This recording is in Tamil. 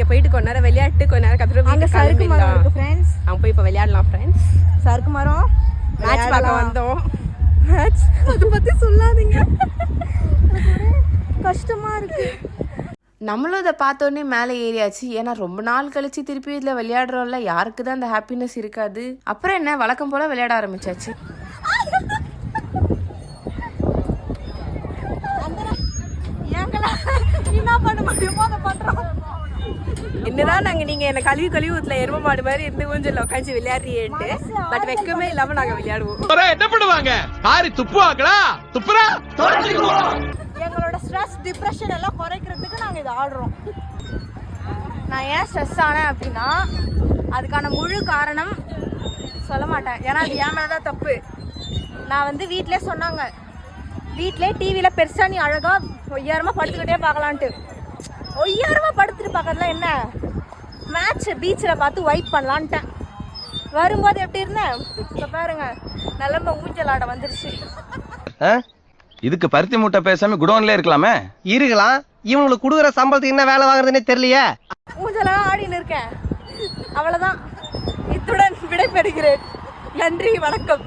போயிட்டு கொஞ்ச நேரம் விளையாட்டு கொஞ்ச நேரம் கத்துறோம். அங்க சறுக்கு மரம் இருக்கு ஃப்ரெண்ட்ஸ். அங்க போய் இப்ப விளையாடலாம் ஃப்ரெண்ட்ஸ். சறுக்கு மரம் மேட்ச் பார்க்க வந்தோம். மேட்ச் அத பத்தி சொல்லாதீங்க. கஷ்டமா இருக்கு. நம்மளும் இதை பார்த்தோன்னே மேலே ஏறியாச்சு. ஏன்னா ரொம்ப நாள் கழிச்சு திருப்பி இதில் விளையாடுறோம்ல, யாருக்கு தான் அந்த ஹாப்பினஸ் இருக்காது. அப்புறம் என்ன, வழக்கம் போல் விளையாட ஆரம்பிச்சாச்சு. என்னதான் நாங்க நீங்க என்ன கழுவி ஊத்துல எரும மாடு மாதிரி இருந்து ஊஞ்சல்ல உட்காந்து விளையாடுறியேன்ட்டு பட் வெக்கமே இல்லாம நாங்க விளையாடுவோம். என்ன பண்ணுவாங்க? காரி துப்புவாங்களா? துப்புறா எங்களோட ஸ்ட்ரெஸ் டிப்ரெஷன் எல்லாம் குறைக்கிறதுக்கு நாங்க இதை ஆடுறோம். நான் ஏன் ஸ்ட்ரெஸ் ஆனேன் அப்படின்னா அதுக்கான முழு காரணம் சொல்ல மாட்டேன். ஏன்னா அது என் மேலதான் தப்பு. நான் வந்து வீட்டிலே சொன்னாங்க, வீட்டிலே டிவியில பெருசா நீ அழகா ஒய்யாரமா படுத்துக்கிட்டே பார்க்கலான்ட்டு. ஒய்யாரமா படுத்துட்டு பார்க்கறதுல என்ன, மேட்ச் பீச்சில் பார்த்து வைப் பண்ணலான்ட்டேன். வரும்போது எப்படி இருந்தேன் இப்போ பாருங்க, நிலம்ப ஊஞ்சல் ஆட வந்துருச்சு. இதுக்கு பருத்தி மூட்டை பேசாம குடோன்ல இருக்கலாமே. இருக்கலாம். இவங்களுக்கு கொடுக்குற சம்பளத்துக்கு என்ன வேலை வாங்குறதுன்னே தெரியலையே. ஊஞ்சலாம் ஆடின்னு இருக்கேன். அவ்வளவுதான். இத்துடன் விடைபெறுகிறேன். நன்றி, வணக்கம்.